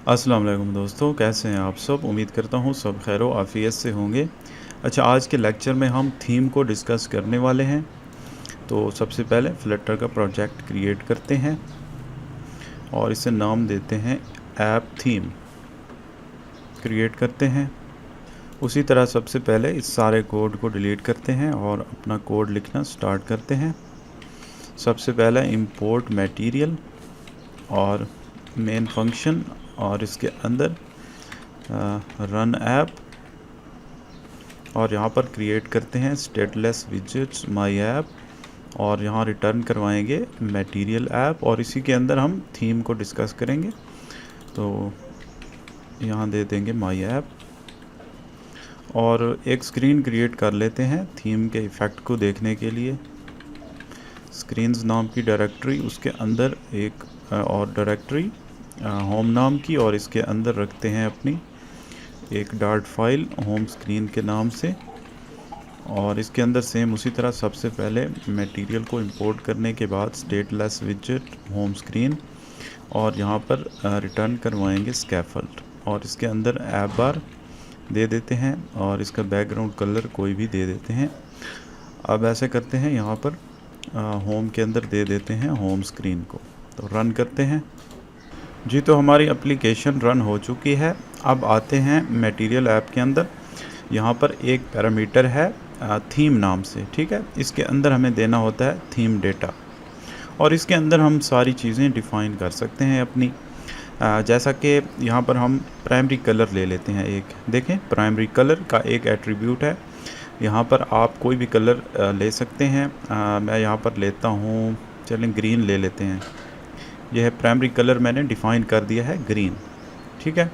अस्सलाम वालेकुम दोस्तों, कैसे हैं आप सब। उम्मीद करता हूँ सब खैर व आफ़ियत से होंगे। अच्छा, आज के लेक्चर में हम थीम को डिस्कस करने वाले हैं। तो सबसे पहले फ्लटर का प्रोजेक्ट क्रिएट करते हैं और इसे नाम देते हैं ऐप थीम। क्रिएट करते हैं। उसी तरह सबसे पहले इस सारे कोड को डिलीट करते हैं और अपना कोड लिखना स्टार्ट करते हैं। सबसे पहले इंपोर्ट मटेरियल और मेन फंक्शन और इसके अंदर रन ऐप, और यहाँ पर क्रिएट करते हैं स्टेटलेस विजेट्स माई ऐप और यहाँ रिटर्न करवाएंगे मटेरियल ऐप, और इसी के अंदर हम थीम को डिस्कस करेंगे। तो यहाँ दे देंगे माई ऐप और एक स्क्रीन क्रिएट कर लेते हैं थीम के इफ़ेक्ट को देखने के लिए। स्क्रीन्स नाम की डायरेक्टरी, उसके अंदर एक और डायरेक्टरी होम नाम की, और इसके अंदर रखते हैं अपनी एक डार्ट फाइल होम स्क्रीन के नाम से। और इसके अंदर सेम उसी तरह सबसे पहले मटेरियल को इंपोर्ट करने के बाद स्टेटलेस विजेट होम स्क्रीन, और यहाँ पर रिटर्न करवाएंगे स्कैफोल्ड, और इसके अंदर ऐप बार दे देते हैं और इसका बैकग्राउंड कलर कोई भी दे देते हैं। अब ऐसे करते हैं, यहाँ पर होम के अंदर दे देते हैं होम स्क्रीन को। तो रन करते हैं जी। तो हमारी एप्लीकेशन रन हो चुकी है। अब आते हैं मटेरियल ऐप के अंदर। यहाँ पर एक पैरामीटर है थीम नाम से, ठीक है। इसके अंदर हमें देना होता है थीम डेटा, और इसके अंदर हम सारी चीज़ें डिफ़ाइन कर सकते हैं अपनी। जैसा कि यहाँ पर हम प्राइमरी कलर ले लेते हैं एक। देखें, प्राइमरी कलर का एक एट्रीब्यूट है। यहाँ पर आप कोई भी कलर ले सकते हैं। मैं यहाँ पर लेता हूँ, चलें ग्रीन ले लेते हैं। यह है प्राइमरी कलर, मैंने डिफ़ाइन कर दिया है ग्रीन, ठीक है।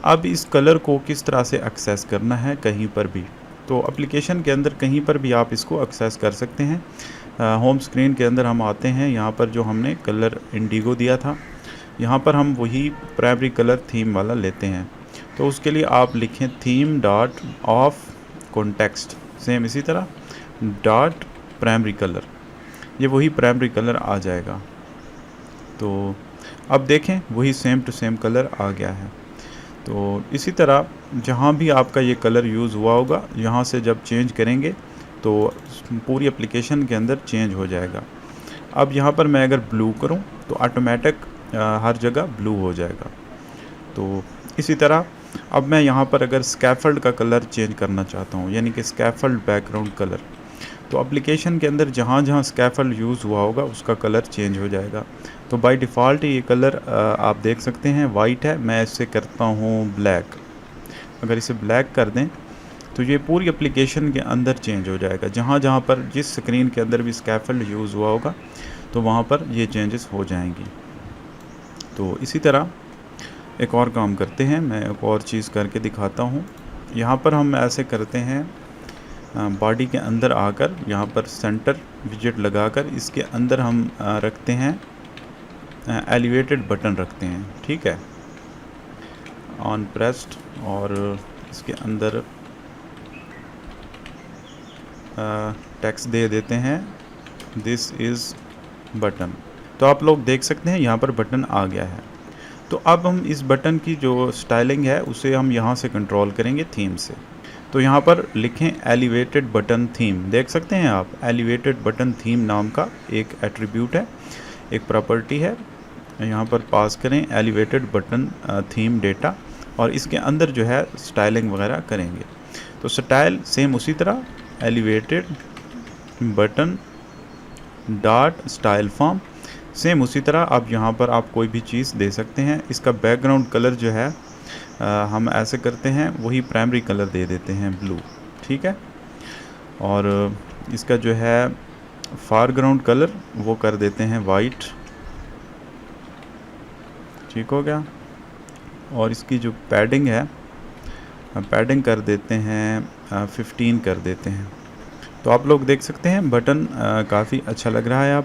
अब इस कलर को किस तरह से एक्सेस करना है कहीं पर भी, तो एप्लीकेशन के अंदर कहीं पर भी आप इसको एक्सेस कर सकते हैं। होम स्क्रीन के अंदर हम आते हैं, यहाँ पर जो हमने कलर इंडिगो दिया था, यहाँ पर हम वही प्राइमरी कलर थीम वाला लेते हैं। तो उसके लिए आप लिखें theme dot of context, same इसी तरह डॉट प्राइमरी कलर, ये वही प्राइमरी कलर आ जाएगा। तो अब देखें, वही सेम टू सेम कलर आ गया है। तो इसी तरह जहाँ भी आपका ये कलर यूज़ हुआ होगा, यहाँ से जब चेंज करेंगे तो पूरी एप्लीकेशन के अंदर चेंज हो जाएगा। अब यहाँ पर मैं अगर ब्लू करूँ तो ऑटोमेटिक हर जगह ब्लू हो जाएगा। तो इसी तरह अब मैं यहाँ पर अगर स्कैफोल्ड का कलर चेंज करना चाहता हूँ, यानी कि स्कैफोल्ड बैकग्राउंड कलर, तो एप्लीकेशन के अंदर जहाँ जहाँ स्कैफोल्ड यूज़ हुआ होगा उसका कलर चेंज हो जाएगा। तो बाय डिफ़ॉल्ट ये कलर आप देख सकते हैं वाइट है। मैं इससे करता हूँ ब्लैक। अगर इसे ब्लैक कर दें तो ये पूरी एप्लीकेशन के अंदर चेंज हो जाएगा। जहाँ जहाँ पर जिस स्क्रीन के अंदर भी स्कैफोल्ड यूज़ हुआ होगा तो वहाँ पर ये चेंजेस हो जाएंगी। तो इसी तरह एक और काम करते हैं, मैं एक और चीज़ करके दिखाता हूँ। यहाँ पर हम ऐसे करते हैं, बॉडी के अंदर आकर यहाँ पर सेंटर विजेट लगाकर इसके अंदर हम रखते हैं एलिवेटेड बटन रखते हैं, ठीक है, ऑन प्रेस्ड, और इसके अंदर टेक्स्ट दे देते हैं दिस इज़ बटन। तो आप लोग देख सकते हैं यहाँ पर बटन आ गया है। तो अब हम इस बटन की जो स्टाइलिंग है उसे हम यहाँ से कंट्रोल करेंगे थीम से। तो यहाँ पर लिखें एलिवेटेड बटन थीम, देख सकते हैं आप, एलिवेटेड बटन थीम नाम का एक एट्रीब्यूट है, एक प्रॉपर्टी है। यहाँ पर पास करें एलिवेटेड बटन थीम डेटा, और इसके अंदर जो है स्टाइलिंग वगैरह करेंगे। तो स्टाइल सेम उसी तरह elevated button dot style form, same उसी तरह। अब यहाँ पर आप कोई भी चीज़ दे सकते हैं। इसका बैकग्राउंड कलर जो है हम ऐसे करते हैं, वही प्राइमरी कलर दे देते हैं ब्लू, ठीक है। और इसका जो है फॉरग्राउंड कलर वो कर देते हैं वाइट, ठीक हो गया। और इसकी जो पैडिंग है, पैडिंग कर देते हैं 15 कर देते हैं। तो आप लोग देख सकते हैं बटन काफ़ी अच्छा लग रहा है।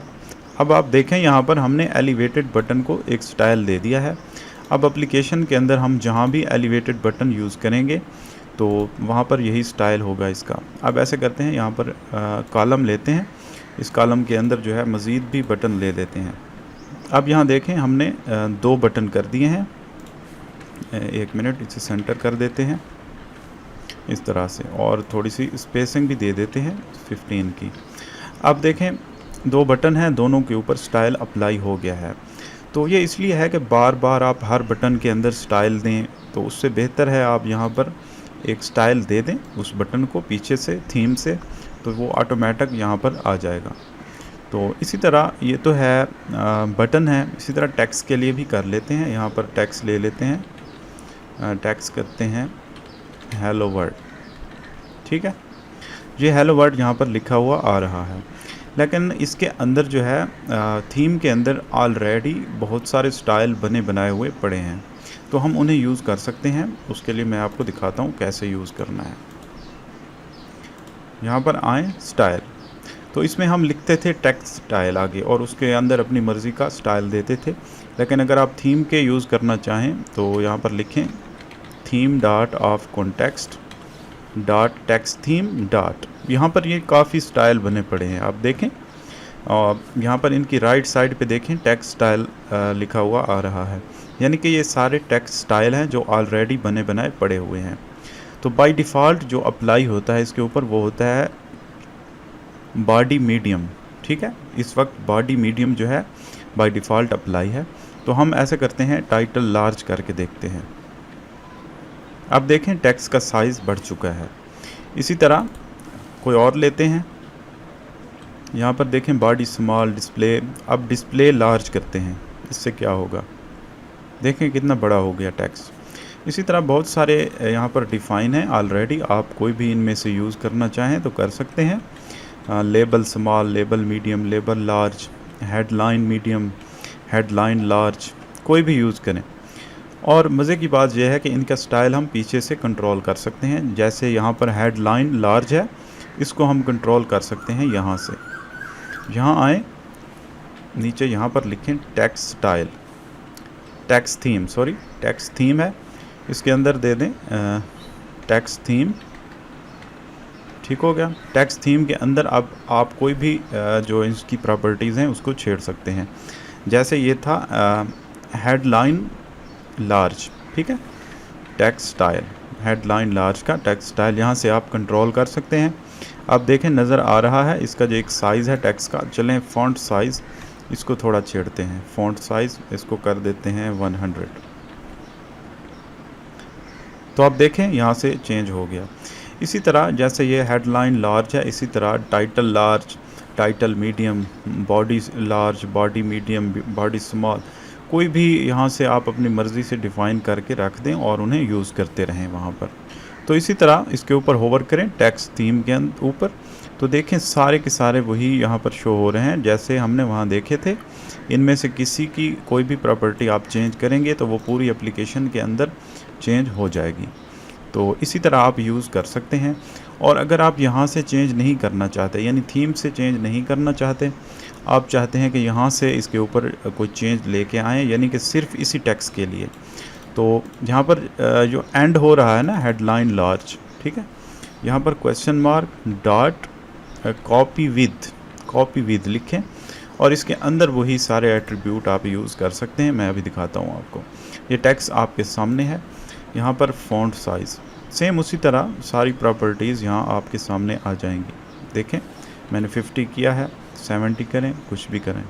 अब आप देखें, यहाँ पर हमने एलिवेटेड बटन को एक स्टाइल दे दिया है। अब एप्लीकेशन के अंदर हम जहाँ भी एलिवेटेड बटन यूज़ करेंगे तो वहाँ पर यही स्टाइल होगा इसका। अब ऐसे करते हैं, यहाँ पर कॉलम लेते हैं, इस कॉलम के अंदर जो है मज़ीद भी बटन ले लेते हैं। अब यहाँ देखें, हमने 2 बटन कर दिए हैं, एक मिनट इसे सेंटर कर देते हैं इस तरह से, और थोड़ी सी स्पेसिंग भी दे देते हैं 15 की। अब देखें 2 बटन हैं, दोनों के ऊपर स्टाइल अप्लाई हो गया है। तो ये इसलिए है कि बार बार आप हर बटन के अंदर स्टाइल दें, तो उससे बेहतर है आप यहाँ पर एक स्टाइल दे दें उस बटन को पीछे से, थीम से, तो वो ऑटोमेटिक यहाँ पर आ जाएगा। तो इसी तरह ये तो है बटन है, इसी तरह टेक्स्ट के लिए भी कर लेते हैं। यहाँ पर टेक्स्ट ले लेते हैं, टेक्स्ट करते हैं हेलो वर्ल्ड, ठीक है। ये हेलो वर्ल्ड यहाँ पर लिखा हुआ आ रहा है, लेकिन इसके अंदर जो है थीम के अंदर ऑलरेडी बहुत सारे स्टाइल बने बनाए हुए पड़े हैं, तो हम उन्हें यूज़ कर सकते हैं। उसके लिए मैं आपको दिखाता हूँ कैसे यूज़ करना है। यहाँ पर आए स्टाइल, तो इसमें हम लिखते थे टेक्स्ट स्टाइल आगे और उसके अंदर अपनी मर्ज़ी का स्टाइल देते थे। लेकिन अगर आप थीम के यूज़ करना चाहें तो यहाँ पर लिखें theme dot of context dot text theme dot. यहाँ पर ये काफ़ी स्टाइल बने पड़े हैं, आप देखें। और यहाँ पर इनकी राइट साइड पे देखें टेक्स्ट स्टाइल लिखा हुआ आ रहा है, यानी कि ये सारे टेक्स्ट स्टाइल हैं जो ऑलरेडी बने बनाए पड़े हुए हैं। तो बाय डिफ़ॉल्ट जो अप्लाई होता है इसके ऊपर वो होता है बॉडी मीडियम, ठीक है। इस वक्त बॉडी मीडियम जो है बाय डिफ़ॉल्ट अप्लाई है। तो हम ऐसे करते हैं, टाइटल लार्ज करके देखते हैं। अब देखें टेक्स्ट का साइज़ बढ़ चुका है। इसी तरह कोई और लेते हैं, यहाँ पर देखें बॉडी स्मॉल डिस्प्ले, अब डिस्प्ले लार्ज करते हैं, इससे क्या होगा, देखें कितना बड़ा हो गया टेक्स्ट। इसी तरह बहुत सारे यहाँ पर डिफ़ाइन हैं ऑलरेडी, आप कोई भी इनमें से यूज़ करना चाहें तो कर सकते हैं। Label small, label medium, label large, headline medium, headline large, कोई भी यूज़ करें। और मज़े की बात यह है कि इनका स्टाइल हम पीछे से कंट्रोल कर सकते हैं। जैसे यहाँ पर हेडलाइन लार्ज है, इसको हम कंट्रोल कर सकते हैं यहाँ से। यहाँ आए नीचे, यहाँ पर लिखें text style, text theme, sorry text theme है, इसके अंदर दे दें टेक्स्ट थीम, ठीक हो गया। टेक्स्ट थीम के अंदर अब आप कोई भी जो इसकी प्रॉपर्टीज़ हैं उसको छेड़ सकते हैं। जैसे ये था हेडलाइन लार्ज, ठीक है, टेक्स्ट स्टाइल, हेडलाइन लार्ज का टेक्स्ट स्टाइल यहाँ से आप कंट्रोल कर सकते हैं। अब देखें नज़र आ रहा है इसका जो एक साइज़ है टेक्स्ट का। चलें फ़ॉन्ट साइज़ इसको थोड़ा छेड़ते हैं, फ़ॉन्ट साइज़ इसको कर देते हैं 100। तो आप देखें यहाँ से चेंज हो गया। इसी तरह जैसे ये हेडलाइन लार्ज है, इसी तरह title large, title medium, body large, body medium, body small, कोई भी यहाँ से आप अपनी मर्ज़ी से डिफ़ाइन करके रख दें और उन्हें यूज़ करते रहें वहाँ पर। तो इसी तरह इसके ऊपर होवर करें टेक्स्ट थीम के ऊपर, तो देखें सारे के सारे वही यहाँ पर शो हो रहे हैं जैसे हमने वहाँ देखे थे। इनमें से किसी की कोई भी प्रॉपर्टी आप चेंज करेंगे तो वो पूरी एप्लीकेशन के अंदर चेंज हो जाएगी। तो इसी तरह आप यूज़ कर सकते हैं। और अगर आप यहाँ से चेंज नहीं करना चाहते, यानी थीम से चेंज नहीं करना चाहते, आप चाहते हैं कि यहाँ से इसके ऊपर कोई चेंज लेके आएँ, यानी कि सिर्फ इसी टेक्स्ट के लिए, तो यहाँ पर जो एंड हो रहा है ना हेडलाइन लार्ज, ठीक है, यहाँ पर question mark dot copy with लिखें और इसके अंदर वही सारे एट्रीब्यूट आप यूज़ कर सकते हैं। मैं अभी दिखाता हूँ आपको। ये टेक्स्ट आपके सामने है, यहाँ पर फ़ॉन्ट साइज़ सेम उसी तरह सारी प्रॉपर्टीज़ यहाँ आपके सामने आ जाएंगी। देखें मैंने 50 किया है, 70 करें, कुछ भी करें।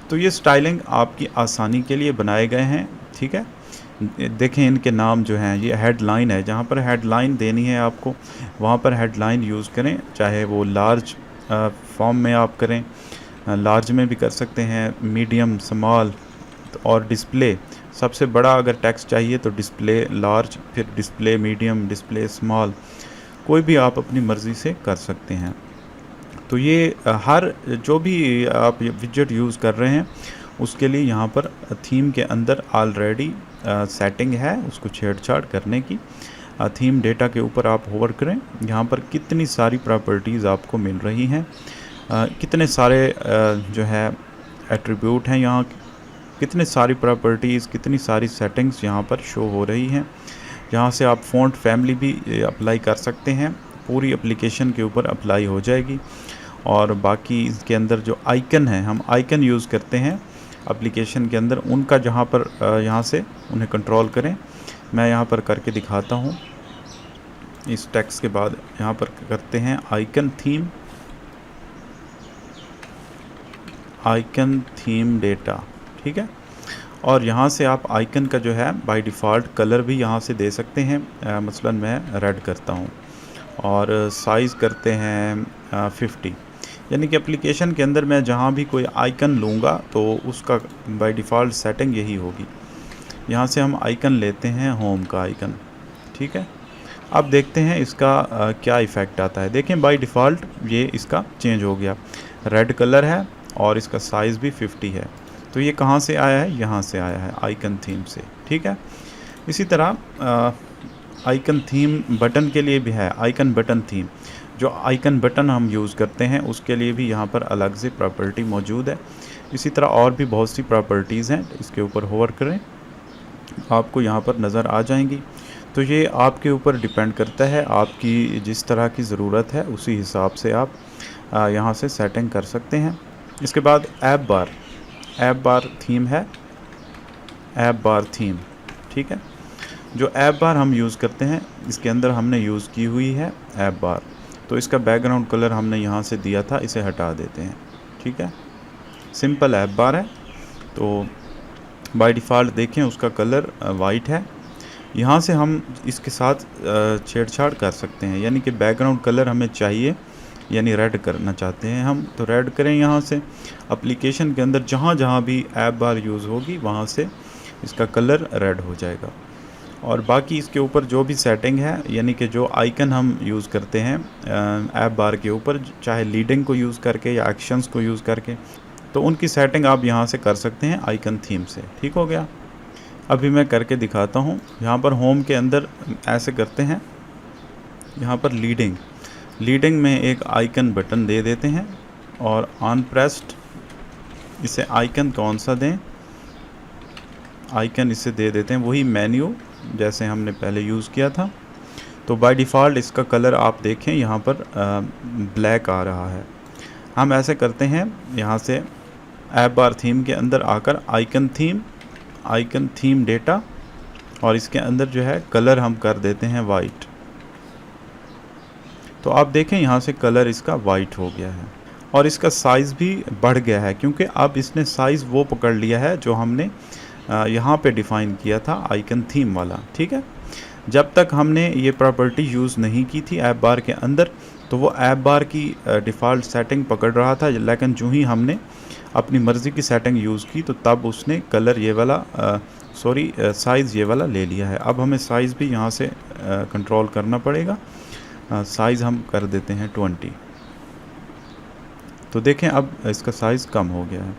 तो ये स्टाइलिंग आपकी आसानी के लिए बनाए गए हैं, ठीक है। देखें इनके नाम जो हैं, ये हेडलाइन है, जहाँ पर हेडलाइन देनी है आपको वहाँ पर हेडलाइन यूज़ करें, चाहे वो लार्ज फॉर्म में आप करें, लार्ज में भी कर सकते हैं, मीडियम, स्मॉल और डिस्प्ले। सबसे बड़ा अगर टेक्स्ट चाहिए तो डिस्प्ले लार्ज, फिर डिस्प्ले मीडियम, डिस्प्ले स्मॉल, कोई भी आप अपनी मर्ज़ी से कर सकते हैं। तो ये हर जो भी आप विजेट यूज़ कर रहे हैं उसके लिए यहाँ पर थीम के अंदर ऑलरेडी सेटिंग है उसको छेड़छाड़ करने की। थीम डेटा के ऊपर आप होवर करें, यहाँ पर कितनी सारी प्रॉपर्टीज़ आपको मिल रही हैं, कितने सारे जो है एट्रीब्यूट हैं, यहाँ कितने सारी प्रॉपर्टीज़, कितनी सारी सेटिंग्स यहाँ पर शो हो रही हैं। यहाँ से आप फ़ॉन्ट फैमिली भी अप्लाई कर सकते हैं, पूरी एप्लीकेशन के ऊपर अप्लाई हो जाएगी। और बाकी इसके अंदर जो आइकन है, हम आइकन यूज़ करते हैं एप्लीकेशन के अंदर, उनका जहाँ पर यहाँ से उन्हें कंट्रोल करें, मैं यहाँ पर करके दिखाता हूँ। इस टेक्स्ट के बाद यहाँ पर करते हैं आइकन थीम डेटा, ठीक है। और यहाँ से आप आइकन का जो है बाय डिफ़ॉल्ट कलर भी यहाँ से दे सकते हैं। मसलन मैं रेड करता हूँ और साइज़ करते हैं 50, यानी कि एप्लीकेशन के अंदर मैं जहाँ भी कोई आइकन लूँगा तो उसका बाय डिफ़ॉल्ट सेटिंग यही होगी। यहाँ से हम आइकन लेते हैं, होम का आइकन, ठीक है। अब देखते हैं इसका क्या इफ़ेक्ट आता है। देखें बाय डिफ़ॉल्ट ये इसका चेंज हो गया, रेड कलर है और इसका साइज़ भी 50 है। तो ये कहाँ से आया है? यहाँ से आया है, आइकन थीम से, ठीक है। इसी तरह आइकन थीम बटन के लिए भी है, आइकन बटन थीम। जो आइकन बटन हम यूज़ करते हैं उसके लिए भी यहाँ पर अलग से प्रॉपर्टी मौजूद है। इसी तरह और भी बहुत सी प्रॉपर्टीज़ हैं, इसके ऊपर होवर करें, आपको यहाँ पर नज़र आ जाएंगी। तो ये आपके ऊपर डिपेंड करता है, आपकी जिस तरह की ज़रूरत है उसी हिसाब से आप यहाँ से सेटिंग कर सकते हैं। इसके बाद ऐप बार थीम है, ऐप बार थीम, ठीक है। जो ऐप बार हम यूज़ करते हैं इसके अंदर हमने यूज़ की हुई है ऐप बार। तो इसका बैकग्राउंड कलर हमने यहाँ से दिया था, इसे हटा देते हैं, ठीक है। सिंपल ऐप बार है, तो बाय डिफ़ॉल्ट देखें उसका कलर वाइट है। यहाँ से हम इसके साथ छेड़छाड़ कर सकते हैं, यानी कि बैकग्राउंड कलर हमें चाहिए, यानी रेड करना चाहते हैं हम, तो रेड करें। यहाँ से एप्लीकेशन के अंदर जहाँ जहाँ भी ऐप बार यूज़ होगी वहाँ से इसका कलर रेड हो जाएगा। और बाकी इसके ऊपर जो भी सेटिंग है, यानी कि जो आइकन हम यूज़ करते हैं ऐप बार के ऊपर, चाहे लीडिंग को यूज़ करके या एक्शंस को यूज़ करके, तो उनकी सेटिंग आप यहाँ से कर सकते हैं आइकन थीम से, ठीक हो गया। अभी मैं करके दिखाता हूँ। यहाँ पर होम के अंदर ऐसे करते हैं, यहाँ पर लीडिंग में एक आइकन बटन दे देते हैं और ऑन प्रेस्ड इसे आइकन कौन सा दें, आइकन इसे दे देते हैं वही मेन्यू जैसे हमने पहले यूज़ किया था। तो बाय डिफ़ॉल्ट इसका कलर आप देखें यहाँ पर ब्लैक आ रहा है। हम ऐसे करते हैं, यहाँ से ऐप बार थीम के अंदर आकर आइकन थीम डेटा, और इसके अंदर जो है कलर हम कर देते हैं वाइट। तो आप देखें यहाँ से कलर इसका वाइट हो गया है और इसका साइज़ भी बढ़ गया है, क्योंकि अब इसने साइज़ वो पकड़ लिया है जो हमने यहाँ पे डिफ़ाइन किया था आइकन थीम वाला, ठीक है। जब तक हमने ये प्रॉपर्टी यूज़ नहीं की थी ऐप बार के अंदर, तो वो ऐप बार की डिफ़ॉल्ट सेटिंग पकड़ रहा था, लेकिन जो ही हमने अपनी मर्ज़ी की सेटिंग यूज़ की तो तब उसने कलर ये वाला साइज़ ये वाला ले लिया है। अब हमें साइज़ भी यहाँ से कंट्रोल करना पड़ेगा। साइज़ हम कर देते हैं 20। तो देखें अब इसका साइज़ कम हो गया है।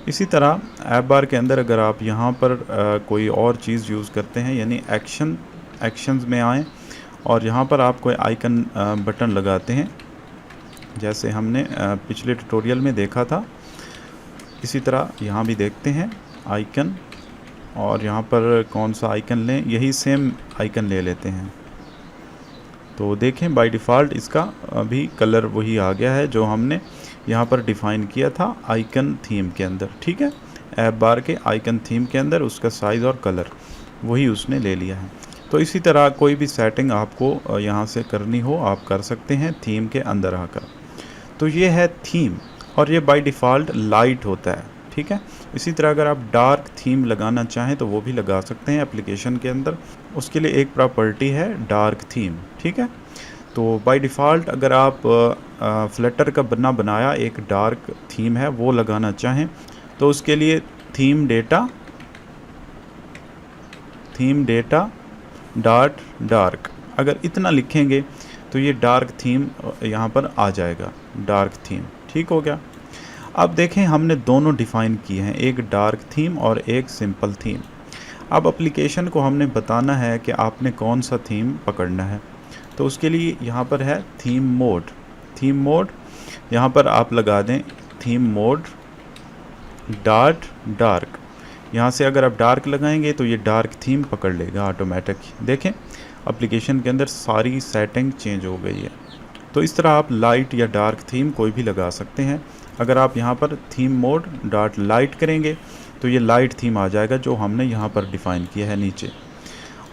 इसी तरह ऐप बार के अंदर अगर आप यहाँ पर कोई और चीज़ यूज़ करते हैं, यानी एक्शंस में आएँ और यहाँ पर आप कोई आइकन बटन लगाते हैं, जैसे हमने पिछले ट्यूटोरियल में देखा था, इसी तरह यहाँ भी देखते हैं आइकन, और यहाँ पर कौन सा आइकन लें, यही सेम आइकन ले लेते हैं। तो देखें बाय डिफ़ॉल्ट इसका अभी कलर वही आ गया है जो हमने यहाँ पर डिफ़ाइन किया था आइकन थीम के अंदर, ठीक है। ऐप बार के आइकन थीम के अंदर उसका साइज़ और कलर वही उसने ले लिया है। तो इसी तरह कोई भी सेटिंग आपको यहाँ से करनी हो आप कर सकते हैं थीम के अंदर आकर। तो ये है थीम, और ये बाय डिफ़ॉल्ट लाइट होता है, ठीक है। इसी तरह अगर आप डार्क थीम लगाना चाहें तो वो भी लगा सकते हैं एप्लीकेशन के अंदर, उसके लिए एक प्रॉपर्टी है डार्क थीम, ठीक है। तो बाय डिफ़ॉल्ट अगर आप फ्लटर का बनाया एक डार्क थीम है वो लगाना चाहें तो उसके लिए थीम डेटा डॉट डार्क अगर इतना लिखेंगे तो ये डार्क थीम यहाँ पर आ जाएगा, डार्क थीम, ठीक हो गया। अब देखें हमने दोनों डिफ़ाइन किए हैं, एक डार्क थीम और एक सिंपल थीम। अब एप्लीकेशन को हमने बताना है कि आपने कौन सा थीम पकड़ना है, तो उसके लिए यहाँ पर है थीम मोड। यहाँ पर आप लगा दें थीम मोड डॉट डार्क। यहाँ से अगर आप डार्क लगाएंगे तो ये डार्क थीम पकड़ लेगा ऑटोमेटिक। देखें एप्लीकेशन के अंदर सारी सेटिंग चेंज हो गई है। तो इस तरह आप लाइट या डार्क थीम कोई भी लगा सकते हैं। अगर आप यहाँ पर थीम मोड डॉट लाइट करेंगे तो ये लाइट थीम आ जाएगा जो हमने यहाँ पर डिफ़ाइन किया है नीचे।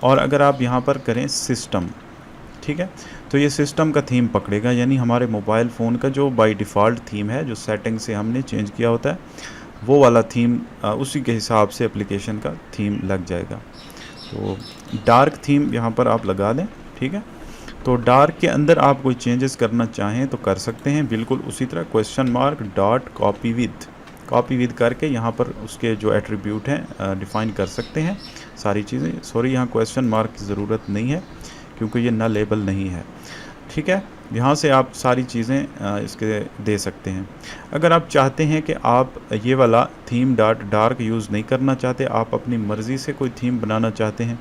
और अगर आप यहाँ पर करें सिस्टम, ठीक है, तो ये सिस्टम का थीम पकड़ेगा, यानी हमारे मोबाइल फ़ोन का जो बाय डिफ़ॉल्ट थीम है, जो सेटिंग से हमने चेंज किया होता है, वो वाला थीम उसी के हिसाब से एप्लीकेशन का थीम लग जाएगा। तो डार्क थीम यहाँ पर आप लगा दें, ठीक है। तो डार्क के अंदर आप कोई चेंजेस करना चाहें तो कर सकते हैं, बिल्कुल उसी तरह question mark dot copy with करके यहाँ पर उसके जो एट्रीब्यूट हैं डिफ़ाइन कर सकते हैं सारी चीज़ें। सॉरी, यहाँ क्वेश्चन मार्क की ज़रूरत नहीं है क्योंकि ये ना लेबल नहीं है, ठीक है। यहाँ से आप सारी चीज़ें इसके दे सकते हैं। अगर आप चाहते हैं कि आप ये वाला थीम डॉट डार्क यूज़ नहीं करना चाहते, आप अपनी मर्ज़ी से कोई थीम बनाना चाहते हैं,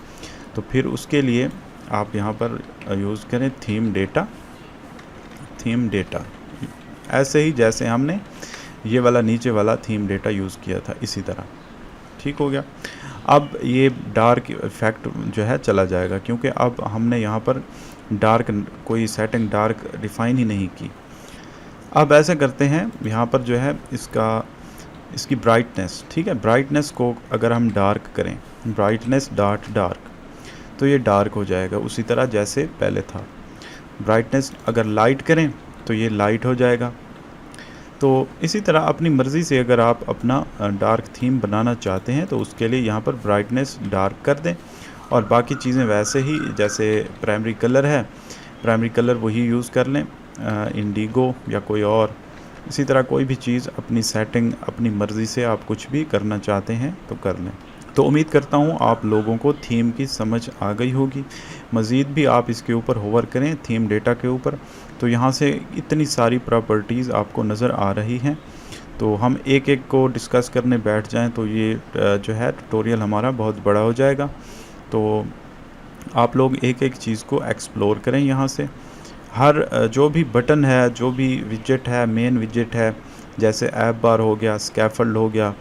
तो फिर उसके लिए आप यहाँ पर यूज़ करें थीम डेटा, ऐसे ही जैसे हमने ये वाला नीचे वाला थीम डेटा यूज़ किया था, इसी तरह, ठीक हो गया। अब ये डार्क इफ़ेक्ट जो है चला जाएगा क्योंकि अब हमने यहाँ पर डार्क कोई सेटिंग डार्क डिफ़ाइन ही नहीं की। अब ऐसे करते हैं, यहाँ पर जो है इसकी ब्राइटनेस, ठीक है, ब्राइटनेस को अगर हम डार्क करें, ब्राइटनेस डॉट डार्क, तो ये डार्क हो जाएगा उसी तरह जैसे पहले था। ब्राइटनेस अगर लाइट करें तो ये लाइट हो जाएगा। तो इसी तरह अपनी मर्ज़ी से अगर आप अपना डार्क थीम बनाना चाहते हैं तो उसके लिए यहाँ पर ब्राइटनेस डार्क कर दें और बाकी चीज़ें वैसे ही, जैसे प्राइमरी कलर है, प्राइमरी कलर वही यूज़ कर लें, इंडिगो या कोई और। इसी तरह कोई भी चीज़ अपनी सेटिंग अपनी मर्ज़ी से आप कुछ भी करना चाहते हैं तो कर लें। तो उम्मीद करता हूँ आप लोगों को थीम की समझ आ गई होगी। मज़ीद भी आप इसके ऊपर होवर करें थीम डेटा के ऊपर, तो यहाँ से इतनी सारी प्रॉपर्टीज़ आपको नज़र आ रही हैं। तो हम एक एक को डिस्कस करने बैठ जाएं तो ये जो है ट्यूटोरियल हमारा बहुत बड़ा हो जाएगा। तो आप लोग एक एक चीज़ को एक्सप्लोर करें यहाँ से। हर जो भी बटन है, जो भी विजेट है, मेन विजेट है, जैसे ऐप बार हो गया, स्कैफोल्ड हो गया,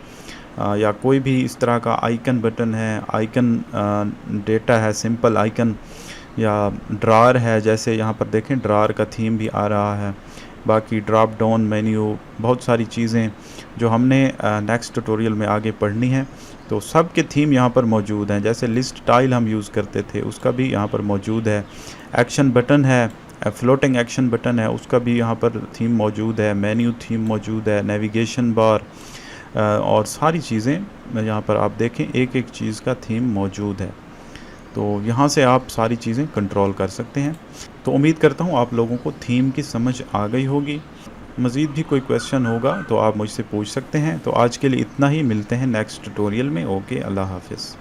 या कोई भी इस तरह का आइकन बटन है, आइकन डेटा है, सिंपल आइकन, या ड्रार है, जैसे यहाँ पर देखें ड्रार का थीम भी आ रहा है। बाकी ड्रॉप डाउन मेन्यू, बहुत सारी चीज़ें जो हमने नेक्स्ट ट्यूटोरियल में आगे पढ़नी है, तो सब के थीम यहाँ पर मौजूद हैं। जैसे लिस्ट टाइल हम यूज़ करते थे, उसका भी यहाँ पर मौजूद है। एक्शन बटन है, फ्लोटिंग एक्शन बटन है, उसका भी यहाँ पर थीम मौजूद है। मेन्यू थीम मौजूद है, नेविगेशन बार, और सारी चीज़ें यहाँ पर आप देखें एक एक चीज़ का थीम मौजूद है। तो यहाँ से आप सारी चीज़ें कंट्रोल कर सकते हैं। तो उम्मीद करता हूँ आप लोगों को थीम की समझ आ गई होगी। मज़ीद भी कोई क्वेश्चन होगा तो आप मुझसे पूछ सकते हैं। तो आज के लिए इतना ही, मिलते हैं नेक्स्ट ट्यूटोरियल में। ओके, अल्लाह हाफ़िज़।